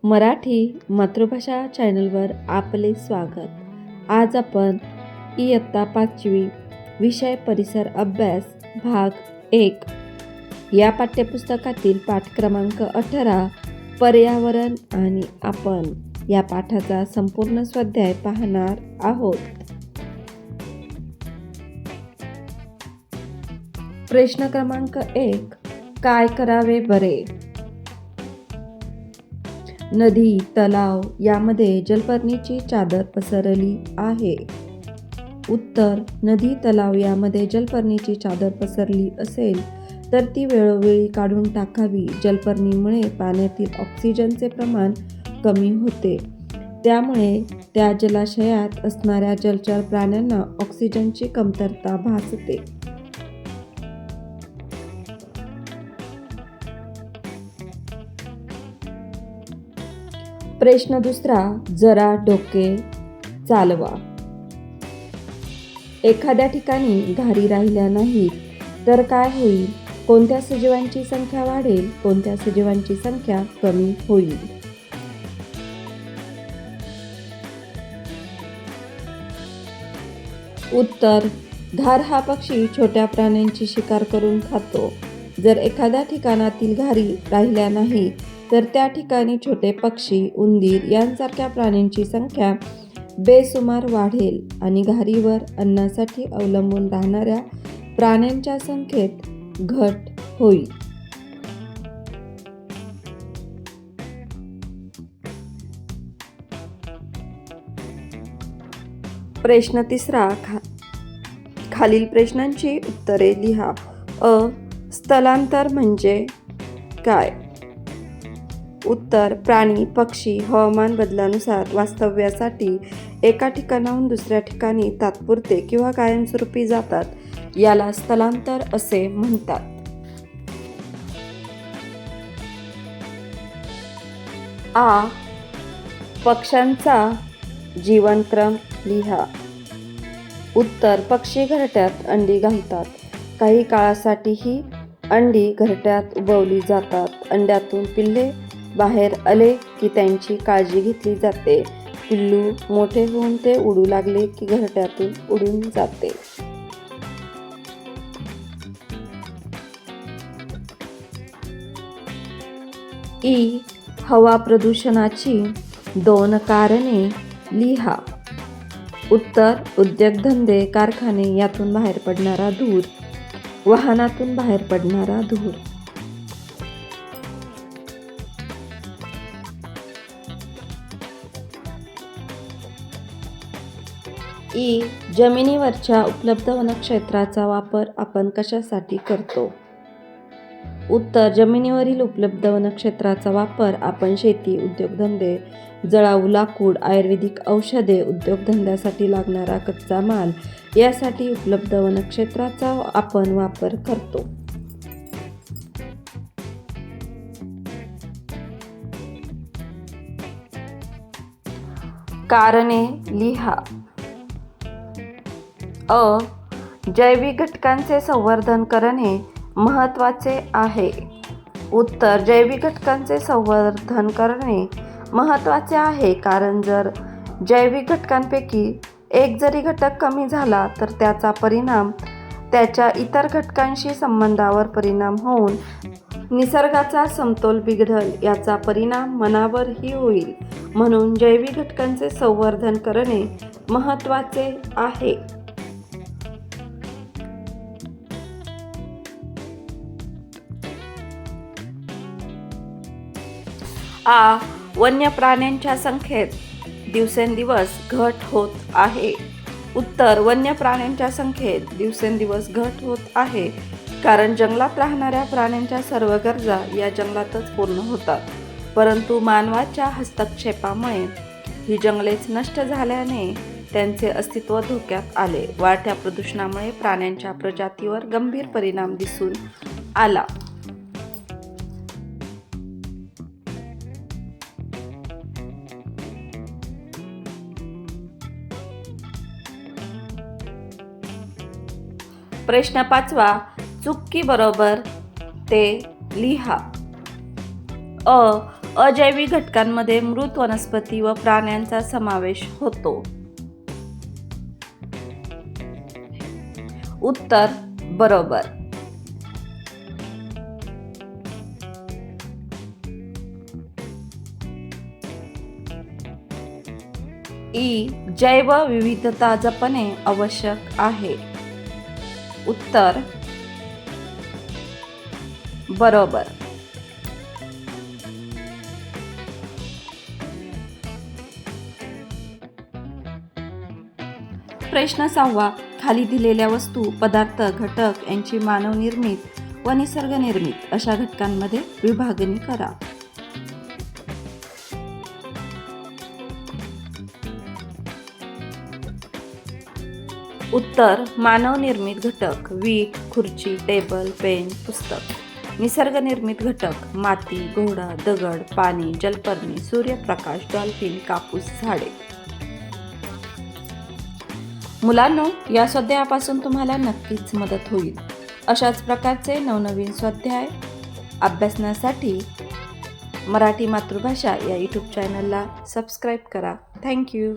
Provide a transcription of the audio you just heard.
मराठी मातृभाषा चॅनलवर आपले स्वागत. आज आपण इयत्ता 5वी विषय परिसर अभ्यास भाग 1 या पाठ्यपुस्तकातील पाठ क्रमांक 18 पर्यावरण आणि आपण या पाठाचा संपूर्ण स्वाध्याय पाहणार आहोत. प्रश्न क्रमांक 1. काय करावे बरे? नदी, तलाव यामध्ये जलपर्णीची चादर पसरली आहे. उत्तर: नदी, तलाव यामध्ये जलपर्णीची चादर पसरली असेल तर ती वेळोवेळी काढून टाकावी. जलपर्णीमुळे पाण्यातील ऑक्सिजनचे प्रमाण कमी होते. त्यामुळे त्या जलाशयात असणाऱ्या जलचर प्राण्यांना ऑक्सिजनची कमतरता भासते. प्रश्न दुसरा. जरा डोके चालवा. एखाद्या ठिकाणी घारी राहिल्या नाहीत तर काय होईल? कोणत्या सजीवांची संख्या वाढेल? कोणत्या सजीवांची संख्या कमी होईल? उत्तर: घार हा पक्षी छोट्या प्राण्यांची शिकार करून खातो. जर एखाद्या ठिकाणातील घारी राहिल्या नाही तर त्या ठिकाणी छोटे पक्षी, उंदीर यांसारख्या प्राण्यांची संख्या बेसुमार वाढेल आणि घारीवर अन्नासाठी अवलंबून राहणाऱ्या प्राण्यांच्या संख्येत घट होईल. प्रश्न तिसरा. खालील प्रश्नांची उत्तरे लिहा. स्थलांतर म्हणजे काय? उत्तर: प्राणी, पक्षी हवामान बदलानुसार वास्तव्यासाठी एका ठिकाणाहून दुसऱ्या ठिकाणी तात्पुरते किंवा कायमस्वरूपी जातात. याला स्थलांतर असे म्हणतात. आ. पक्ष्यांचा जीवनक्रम लिहा. उत्तर: पक्षी घरट्यात अंडी घालतात. काही काळासाठी ही अंडी घरट्यात उबवली जातात. अंड्यातून पिल्ले बाहेर आले की त्यांची काळजी घेतली जाते. पिल्लू मोठे होऊन ते उडू लागले की घरट्यातून उडून जाते. ई. हवा प्रदूषणाची 2 कारणे लिहा. उत्तर: उद्योगधंदे, कारखाने यातून बाहेर पडणारा धूर, वाहनातून बाहेर पडणारा धूर. ई. जमिनीवरच्या उपलब्ध वनक्षेत्राचा वापर आपण कशासाठी करतो? उत्तर: जमिनीवरील उपलब्ध वनक्षेत्राचा वापर आपण शेती, उद्योगधंदे, जळाऊ लाकूड, आयुर्वेदिक औषधे, उद्योगधंद्यासाठी लागणारा कच्चा माल यासाठी उपलब्ध वनक्षेत्राचा आपण वापर करतो. कारणे लिहा. अ. जैविक घटकांचे संवर्धन करणे महत्त्वाचे आहे. उत्तर: जैविक घटकांचे संवर्धन करणे महत्त्वाचे आहे कारण जर जैविक घटकांपैकी एक जरी घटक कमी झाला तर त्याचा परिणाम त्याच्या इतर घटकांशी संबंधावर परिणाम होऊन निसर्गाचा समतोल बिघडेल. याचा परिणाम मनावरही होईल. म्हणून जैविक घटकांचे संवर्धन करणे महत्त्वाचे आहे. आ. वन्य प्राण्यांच्या संख्येत दिवसेंदिवस घट होत आहे. उत्तर: वन्य प्राण्यांच्या संख्येत दिवसेंदिवस घट होत आहे कारण जंगलात राहणाऱ्या प्राण्यांच्या सर्व गरजा या जंगलातच पूर्ण होतात. परंतु मानवाच्या हस्तक्षेपामुळे ही जंगलेच नष्ट झाल्याने त्यांचे अस्तित्व धोक्यात आले. वाढत्या प्रदूषणामुळे प्राण्यांच्या प्रजातीवर गंभीर परिणाम दिसून आला. प्रश्न 5. चूक की बरोबर ते लिहा. अजैविक घटकांमध्ये मृत वनस्पती व प्राण्यांचा समावेश होतो. उत्तर बरोबर. ई. जैवविविधता जपणे आवश्यक आहे. उत्तर बरोबर. प्रश्न 6. खाली दिलेल्या वस्तू, पदार्थ, घटक यांची मानवनिर्मित व निसर्गनिर्मित अशा घटकांमध्ये विभागणी करा. उत्तर मानवनिर्मित घटक वीट, खुर्ची, टेबल, पेन, पुस्तक. निसर्गनिर्मित घटक माती, घोडा, दगड, पाणी, जलपर्णी, सूर्यप्रकाश, डॉल्फिन, कापूस, झाडे. मुलांनो, या स्वाध्यायापासून तुम्हाला नक्कीच मदत होईल. अशाच प्रकारचे नवनवीन स्वाध्याय अभ्यासण्यासाठी मराठी मातृभाषा या यूट्यूब चॅनलला सबस्क्राईब करा. थँक्यू.